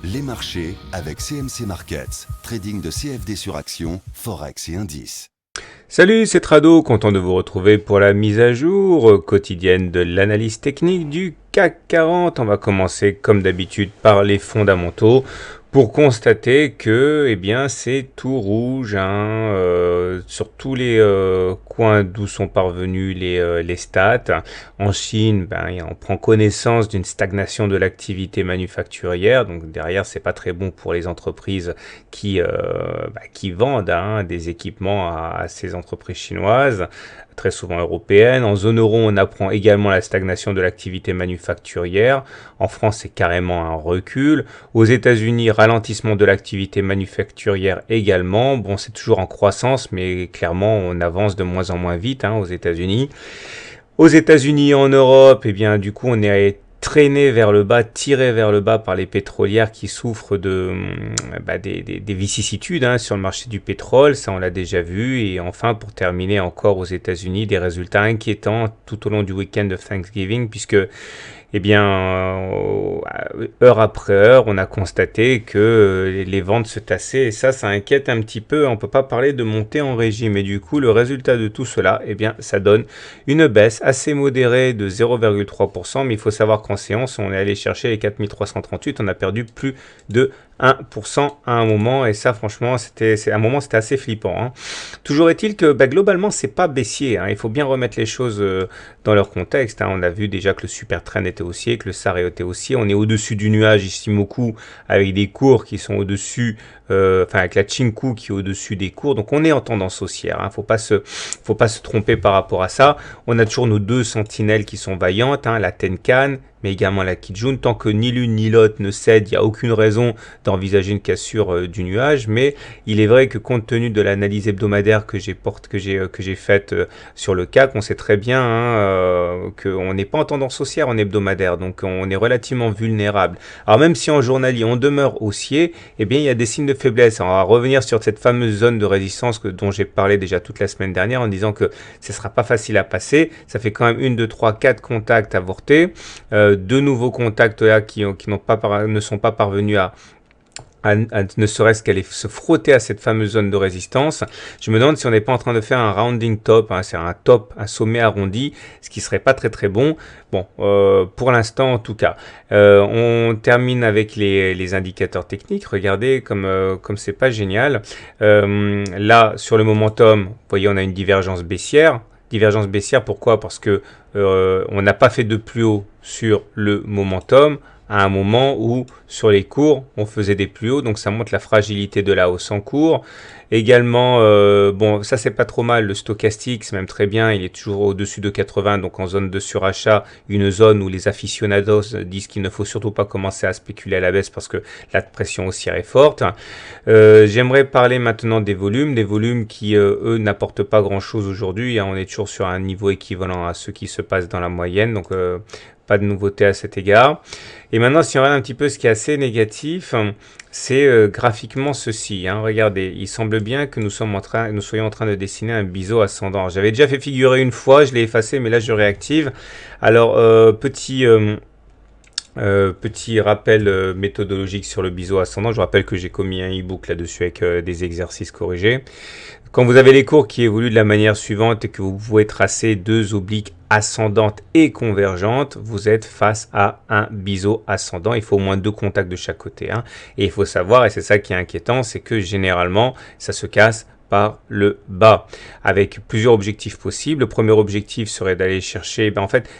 Les marchés avec CMC Markets, trading de CFD sur action, Forex et indices. Salut, c'est Trado, content de vous retrouver pour la mise à jour quotidienne de l'analyse technique du CAC 40. On va commencer comme d'habitude par les fondamentaux pour constater que c'est tout rouge sur tous les coins d'où sont parvenus les stats. En Chine, on prend connaissance d'une stagnation de l'activité manufacturière, donc derrière c'est pas très bon pour les entreprises qui vendent des équipements à ces entreprises chinoises, très souvent européennes. En zone euro, on apprend également la stagnation de l'activité manufacturière. En France, c'est carrément un recul. Aux États-Unis, ralentissement de l'activité manufacturière également. Bon, c'est toujours en croissance, mais clairement, on avance de moins en moins vite aux États-Unis. Aux États-Unis et en Europe, du coup, on est traîné vers le bas, tiré vers le bas par les pétrolières qui souffrent des vicissitudes sur le marché du pétrole, ça on l'a déjà vu. Et enfin, pour terminer encore aux États-Unis, des résultats inquiétants tout au long du week-end de Thanksgiving, puisque heure après heure, on a constaté que les ventes se tassaient, et ça inquiète un petit peu. On peut pas parler de montée en régime, et du coup, le résultat de tout cela, ça donne une baisse assez modérée de 0,3%, mais il faut savoir qu'en séance, on est allé chercher les 4338, on a perdu plus de 1% à un moment, et ça franchement c'était assez flippant. Toujours est-il que globalement c'est pas baissier, il faut bien remettre les choses dans leur contexte. On a vu déjà que le super trend était haussier, que le SAR était haussier, on est au-dessus du nuage Ichimoku avec des cours qui sont au-dessus, avec la Chinku qui est au-dessus des cours, donc on est en tendance haussière. Faut pas se tromper par rapport à ça. On a toujours nos deux sentinelles qui sont vaillantes, la Tenkan mais également la Kijun. Tant que ni l'une ni l'autre ne cède, il n'y a aucune raison d'envisager une cassure du nuage. Mais il est vrai que compte tenu de l'analyse hebdomadaire que j'ai faite sur le CAC, on sait très bien qu'on n'est pas en tendance haussière en hebdomadaire, donc on est relativement vulnérable. Alors même si en journalier on demeure haussier, il y a des signes de faiblesse. Alors, on va revenir sur cette fameuse zone de résistance dont j'ai parlé déjà toute la semaine dernière en disant que ce ne sera pas facile à passer. Ça fait quand même 1, 2, 3, 4 contacts avortés. Deux nouveaux contacts là qui ne sont pas parvenus à ne serait-ce qu'aller se frotter à cette fameuse zone de résistance. Je me demande si on n'est pas en train de faire un rounding top, c'est un sommet arrondi, ce qui serait pas très très bon. Bon, pour l'instant en tout cas. On termine avec les indicateurs techniques. Regardez comme c'est pas génial. Là, sur le momentum, vous voyez, on a une divergence baissière. Divergence baissière, pourquoi? Parce que on n'a pas fait de plus haut sur le momentum à un moment où sur les cours on faisait des plus hauts, donc ça montre la fragilité de la hausse en cours. Également, ça c'est pas trop mal, le stochastique c'est même très bien, il est toujours au-dessus de 80, donc en zone de surachat, une zone où les aficionados disent qu'il ne faut surtout pas commencer à spéculer à la baisse parce que la pression haussière est forte. J'aimerais parler maintenant des volumes qui eux n'apportent pas grand chose aujourd'hui, on est toujours sur un niveau équivalent à ce qui se passe dans la moyenne, donc pas de nouveauté à cet égard. Et maintenant, si on regarde un petit peu ce qui est assez négatif, c'est graphiquement ceci. Regardez, il semble bien que nous soyons en train de dessiner un biseau ascendant. J'avais déjà fait figurer une fois, je l'ai effacé, mais là je réactive. Alors, petit rappel méthodologique sur le biseau ascendant. Je rappelle que j'ai commis un e-book là-dessus avec des exercices corrigés. Quand vous avez les cours qui évoluent de la manière suivante et que vous pouvez tracer deux obliques ascendantes et convergentes, vous êtes face à un biseau ascendant. Il faut au moins deux contacts de chaque côté. Et il faut savoir, et c'est ça qui est inquiétant, c'est que généralement, ça se casse par le bas, avec plusieurs objectifs possibles. Le premier objectif serait d'aller chercher,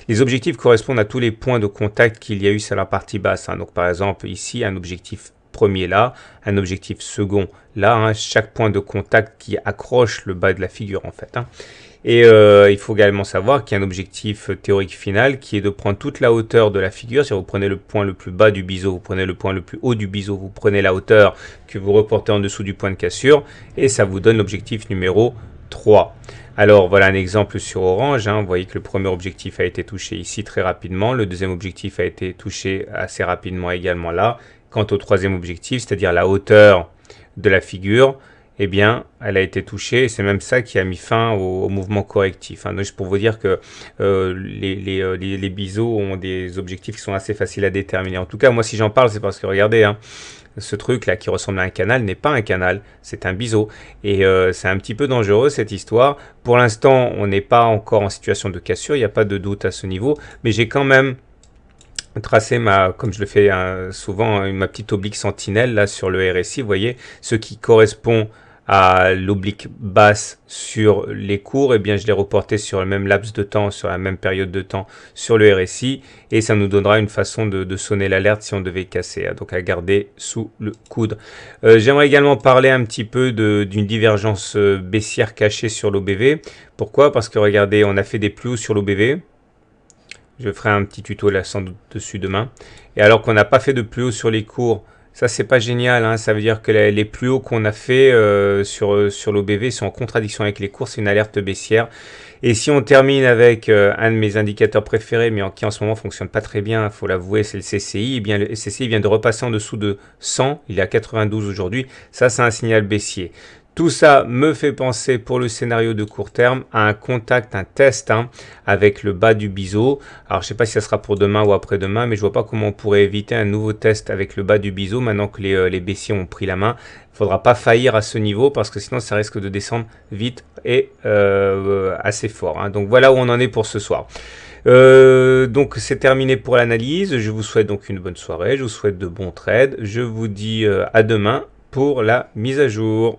les objectifs correspondent à tous les points de contact qu'il y a eu sur la partie basse. Donc par exemple ici, un objectif premier là, un objectif second là, chaque point de contact qui accroche le bas de la figure en fait. Et il faut également savoir qu'il y a un objectif théorique final qui est de prendre toute la hauteur de la figure. Si vous prenez le point le plus bas du biseau, vous prenez le point le plus haut du biseau, vous prenez la hauteur que vous reportez en dessous du point de cassure et ça vous donne l'objectif numéro 3. Alors voilà un exemple sur Orange, vous voyez que le premier objectif a été touché ici très rapidement, le deuxième objectif a été touché assez rapidement également là. Quant au troisième objectif, c'est-à-dire la hauteur de la figure, eh bien, elle a été touchée et c'est même ça qui a mis fin au mouvement correctif. Hein. Donc, pour vous dire que les biseaux ont des objectifs qui sont assez faciles à déterminer. En tout cas, moi, si j'en parle, c'est parce que regardez, hein, ce truc là qui ressemble à un canal n'est pas un canal, c'est un biseau. Et c'est un petit peu dangereux cette histoire. Pour l'instant, on n'est pas encore en situation de cassure, il n'y a pas de doute à ce niveau, mais j'ai quand même tracé comme je le fais souvent, ma petite oblique sentinelle là sur le RSI, vous voyez, ce qui correspond à l'oblique basse sur les cours, et bien je l'ai reporté sur le même laps de temps, sur la même période de temps sur le RSI, et ça nous donnera une façon de sonner l'alerte si on devait casser, hein, donc à garder sous le coude. J'aimerais également parler un petit peu d'une divergence baissière cachée sur l'OBV. Pourquoi? Parce que regardez, on a fait des plus hauts sur l'OBV. Je ferai un petit tuto là sans doute dessus demain. Et alors qu'on n'a pas fait de plus haut sur les cours, ça c'est pas génial, hein. Ça veut dire que les plus hauts qu'on a fait sur l'OBV sont en contradiction avec les cours, c'est une alerte baissière. Et si on termine avec un de mes indicateurs préférés, mais qui en ce moment fonctionne pas très bien, il faut l'avouer, c'est le CCI. Et bien le CCI vient de repasser en dessous de 100, il est à 92 aujourd'hui, ça c'est un signal baissier. Tout ça me fait penser pour le scénario de court terme à un contact, un test hein, avec le bas du biseau. Alors je ne sais pas si ça sera pour demain ou après-demain, mais je ne vois pas comment on pourrait éviter un nouveau test avec le bas du biseau maintenant que les baissiers ont pris la main. Il ne faudra pas faillir à ce niveau parce que sinon ça risque de descendre vite et assez fort. Hein. Donc voilà où on en est pour ce soir. Donc c'est terminé pour l'analyse. Je vous souhaite donc une bonne soirée. Je vous souhaite de bons trades. Je vous dis à demain pour la mise à jour.